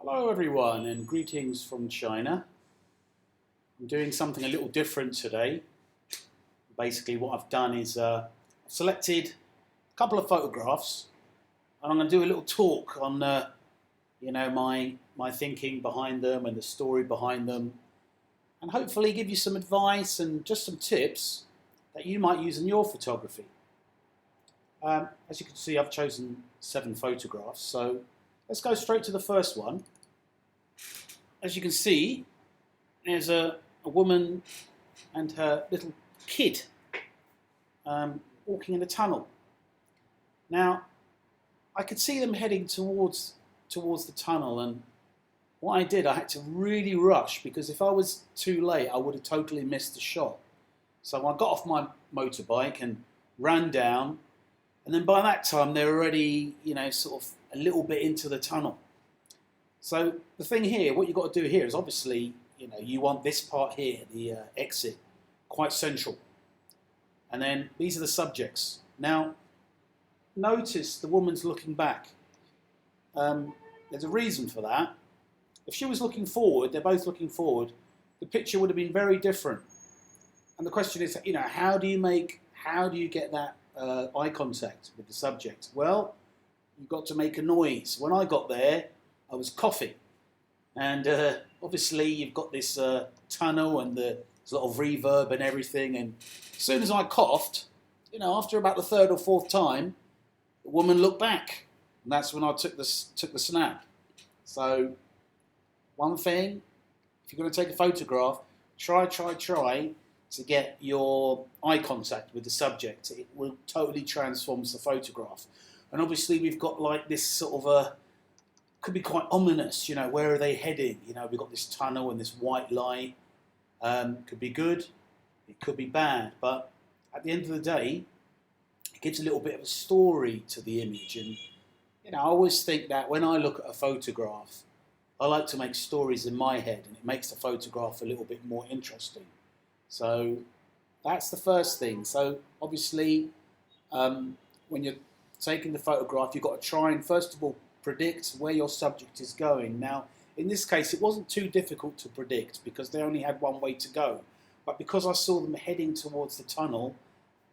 Hello everyone and greetings from China. I'm doing something a little different today. Basically what I've done is I've selected a couple of photographs and I'm going to do a little talk on my thinking behind them and the story behind them, and hopefully give you some advice and just some tips that you might use in your photography. As you can see, I've chosen 7 photographs, so let's go straight to the first one. As you can see, there's a woman and her little kid walking in a tunnel. Now, I could see them heading towards the tunnel, and what I did, I had to really rush, because if I was too late, I would have totally missed the shot. So I got off my motorbike and ran down, and then by that time they're already, sort of a little bit into the tunnel. So the thing here, what you've got to do here is obviously, you want this part here, the exit, quite central. And then these are the subjects. Now, notice the woman's looking back. There's a reason for that. If she was looking forward, they're both looking forward, the picture would have been very different. And the question is, how do you get that eye contact with the subject? Well, you've got to make a noise. When I got there, I was coughing, and obviously you've got this tunnel and the sort of reverb and everything, and as soon as I coughed, after about the 3rd or 4th time, the woman looked back, and that's when I took the snap. So one thing, if you're going to take a photograph, try to get your eye contact with the subject. It will totally transforms the photograph. And obviously we've got like this sort of could be quite ominous, where are they heading? We've got this tunnel and this white light. Could be good, it could be bad, but at the end of the day, it gives a little bit of a story to the image. And I always think that when I look at a photograph, I like to make stories in my head, and it makes the photograph a little bit more interesting. So that's the first thing. So obviously, when you're taking the photograph, you've got to try and first of all predict where your subject is going. Now, in this case, it wasn't too difficult to predict because they only had one way to go. But because I saw them heading towards the tunnel,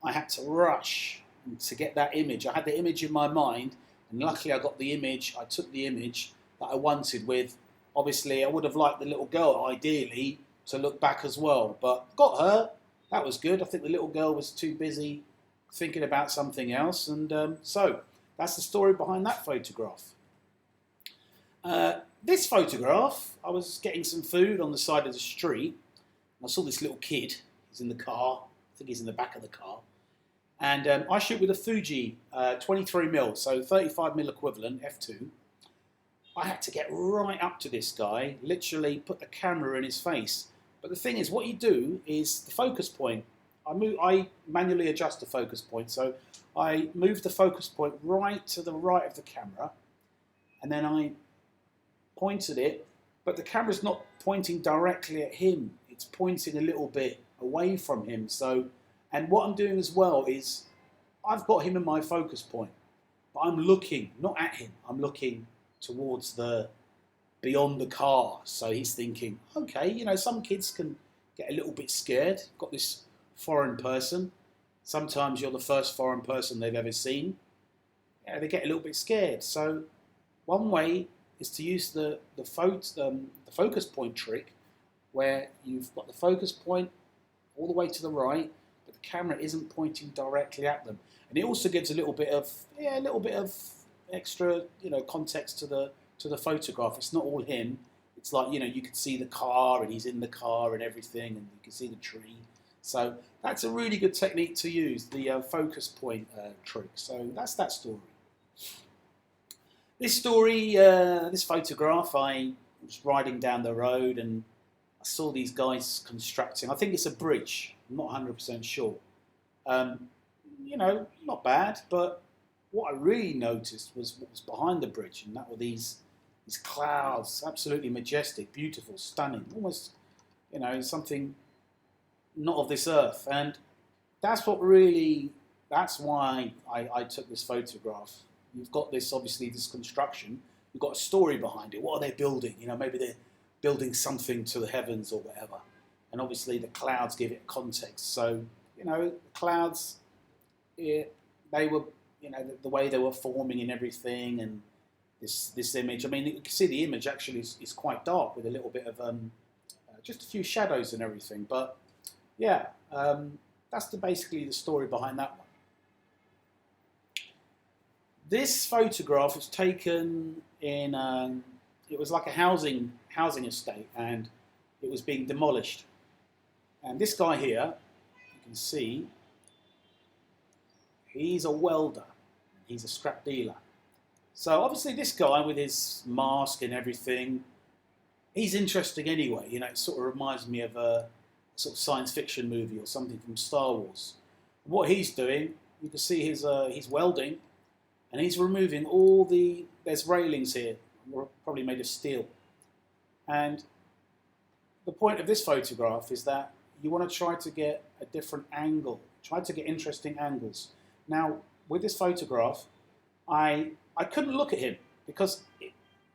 I had to rush to get that image. I had the image in my mind, and luckily I got the image. I took the image that I wanted with. Obviously, I would have liked the little girl, ideally, to look back as well. But got her. That was good. I think the little girl was too busy thinking about something else. And so that's the story behind that photograph. This photograph, I was getting some food on the side of the street, and I saw this little kid. He's in the car. I think he's in the back of the car. And I shoot with a Fuji 23mm, so 35mm equivalent, f2. I had to get right up to this guy, literally put the camera in his face. But the thing is, what you do is the focus point. I manually adjust the focus point, so I move the focus point right to the right of the camera, and then I pointed it, but the camera's not pointing directly at him. It's pointing a little bit away from him. So, and what I'm doing as well is I've got him in my focus point, but I'm looking not at him. I'm looking towards beyond the car. So he's thinking, okay, some kids can get a little bit scared. Got this foreign person. Sometimes you're the first foreign person they've ever seen. They get a little bit scared. So one way is to use the focus point trick, where you've got the focus point all the way to the right, but the camera isn't pointing directly at them. And it also gives a little bit of extra context to the photograph. It's not all him. It's like you can see the car, and he's in the car and everything, and you can see the tree. So that's a really good technique to use, the focus point trick. So that's that story. This story, this photograph, I was riding down the road and I saw these guys constructing. I think it's a bridge. I'm not 100% sure. Not bad, but what I really noticed was what was behind the bridge, and that were these clouds, absolutely majestic, beautiful, stunning, almost, something not of this earth. And that's why I took this photograph. You've got this, obviously, this construction, you've got a story behind it. What are they building? You know, maybe they're building something to the heavens or whatever. And obviously the clouds give it context. So, you know, the clouds, they were, you know, the way they were forming and everything, and this image. I mean, you can see the image actually is quite dark with a little bit of just a few shadows and everything. But yeah, that's basically the story behind that one. This photograph was taken in, it was like a housing estate, and it was being demolished. And this guy here, you can see, he's a welder, he's a scrap dealer. So obviously this guy with his mask and everything, he's interesting anyway. You know, it sort of reminds me of a sort of science fiction movie or something from Star Wars. What he's doing, you can see he's welding, and he's removing all there's railings here, probably made of steel. And the point of this photograph is that you want to try to get a different angle, try to get interesting angles. Now, with this photograph, I couldn't look at him because,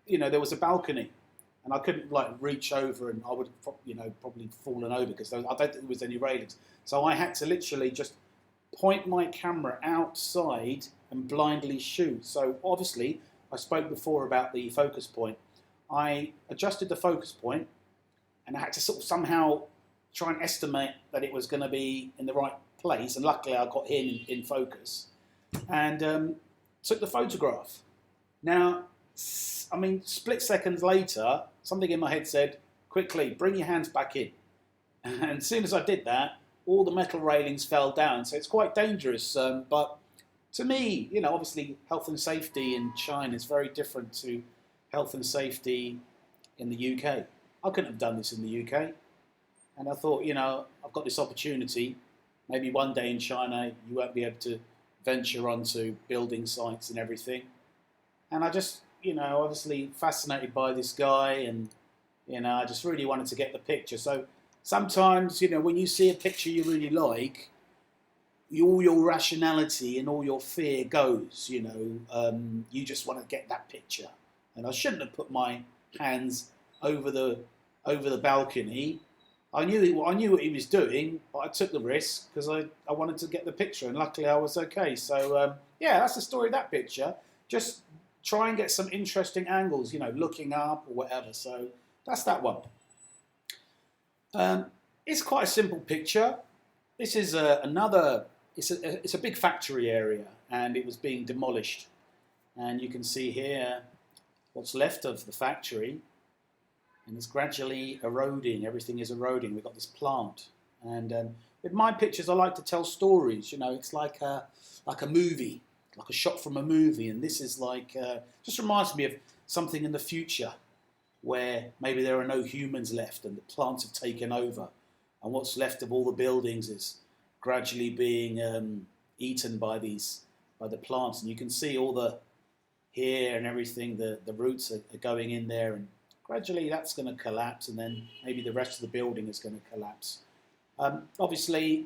you know, there was a balcony, and I couldn't like reach over, and I would, you know, probably fallen over because I don't think there was any railings. So I had to literally just point my camera outside and blindly shoot. So obviously, I spoke before about the focus point. I adjusted the focus point, and I had to sort of somehow try and estimate that it was going to be in the right place. And luckily, I got him in focus, and took the photograph. Now, I mean, split seconds later, something in my head said, quickly, bring your hands back in. And as soon as I did that, all the metal railings fell down. So it's quite dangerous. But to me, you know, obviously health and safety in China is very different to health and safety in the UK. I couldn't have done this in the UK. And I thought, you know, I've got this opportunity. Maybe one day in China, you won't be able to venture onto building sites and everything. And I just, you know, obviously fascinated by this guy, and, you know, I just really wanted to get the picture. So sometimes, you know, when you see a picture you really like, all your rationality and all your fear goes, you know, you just want to get that picture. And I shouldn't have put my hands over the balcony. I knew what he was doing, but I took the risk because I wanted to get the picture, and luckily I was okay. So yeah, that's the story of that picture. Just try and get some interesting angles, you know, looking up or whatever. So that's that one. It's quite a simple picture. This is another. It's a big factory area, and it was being demolished. And you can see here what's left of the factory. And it's gradually eroding. Everything is eroding. We've got this plant, and with my pictures, I like to tell stories. You know, it's like a movie, like a shot from a movie. And this is like just reminds me of something in the future, where maybe there are no humans left, and the plants have taken over, and what's left of all the buildings is gradually being eaten by the plants. And you can see all the hair and everything. The roots are going in there, and gradually that's going to collapse, and then maybe the rest of the building is going to collapse. Obviously,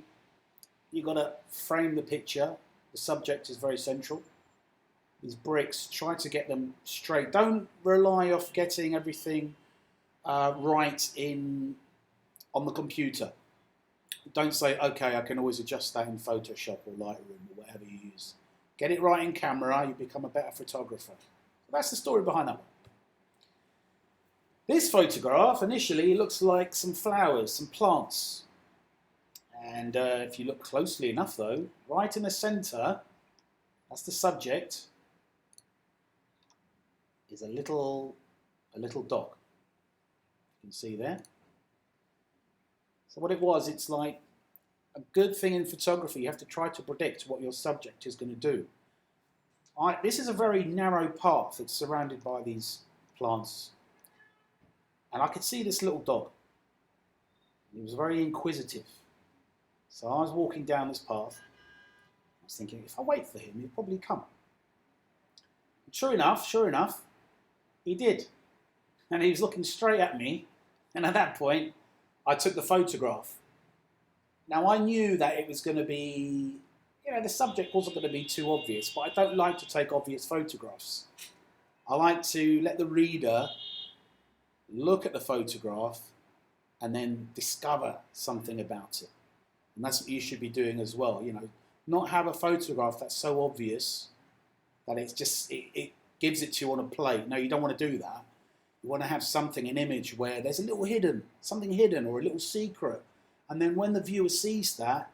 you've got to frame the picture. The subject is very central. These bricks, try to get them straight. Don't rely off getting everything right on the computer. Don't say, okay, I can always adjust that in Photoshop or Lightroom or whatever you use. Get it right in camera, you become a better photographer. That's the story behind that one. This photograph initially looks like some flowers, some plants. And if you look closely enough though, right in the center, that's the subject, is a little dog. You can see there. So what it was, it's like a good thing in photography, you have to try to predict what your subject is going to do. This is a very narrow path. It's surrounded by these plants. And I could see this little dog. He was very inquisitive. So I was walking down this path. I was thinking, if I wait for him, he'll probably come. And sure enough, he did. And he was looking straight at me. And at that point, I took the photograph. Now I knew that it was going to be, you know, the subject wasn't going to be too obvious, but I don't like to take obvious photographs. I like to let the reader look at the photograph and then discover something about it. And that's what you should be doing as well. You know, not have a photograph that's so obvious that it gives it to you on a plate. No, you don't want to do that. You want to have something, an image where there's a little something hidden or a little secret. And then when the viewer sees that,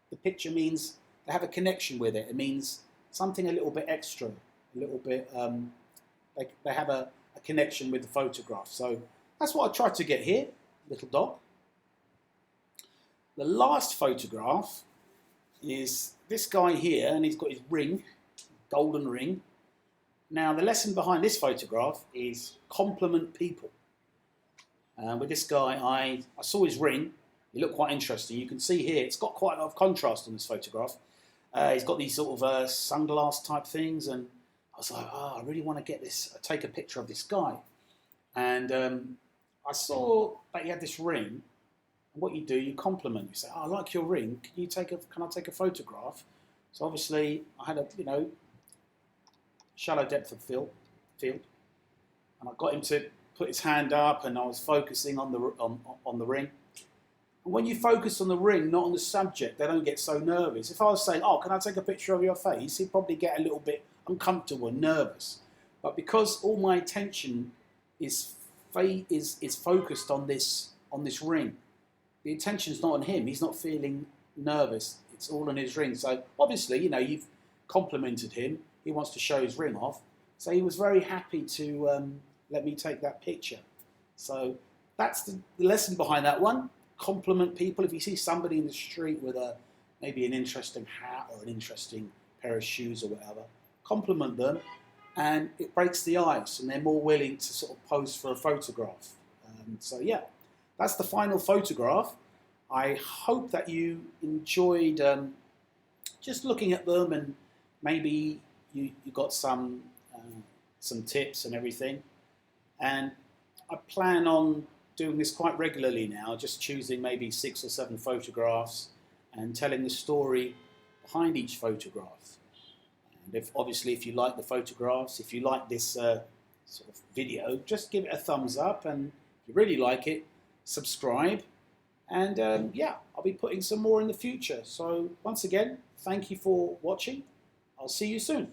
the picture means they have a connection with it. It means something a little bit extra, a little bit, they have a connection with the photograph. So that's what I tried to get here, little dog. The last photograph is this guy here, and he's got his ring, golden ring. Now, the lesson behind this photograph is compliment people. With this guy, I saw his ring. He looked quite interesting. You can see here, it's got quite a lot of contrast on this photograph. He's got these sort of sunglass type things, and I was like, oh, I really want to get this, take a picture of this guy. And I saw that he had this ring. And what you do, you compliment. You say, oh, I like your ring. Can I take a photograph? So obviously, I had a, shallow depth of field, and I got him to put his hand up, and I was focusing on the ring. And when you focus on the ring, not on the subject, they don't get so nervous. If I was saying, oh, can I take a picture of your face? He'd probably get a little bit uncomfortable and nervous. But because all my attention is focused on this ring, the attention's not on him. He's not feeling nervous. It's all on his ring. So obviously, you've complimented him. He wants to show his ring off. So he was very happy to let me take that picture. So that's the lesson behind that one. Compliment people. If you see somebody in the street with maybe an interesting hat or an interesting pair of shoes or whatever, compliment them, and it breaks the ice, and they're more willing to sort of pose for a photograph. So yeah, that's the final photograph. I hope that you enjoyed just looking at them, and maybe you got some tips and everything. And I plan on doing this quite regularly now, just choosing maybe 6 or 7 photographs and telling the story behind each photograph. And obviously if you like the photographs, if you like this sort of video, just give it a thumbs up, and if you really like it, subscribe. And yeah, I'll be putting some more in the future. So once again, thank you for watching. I'll see you soon.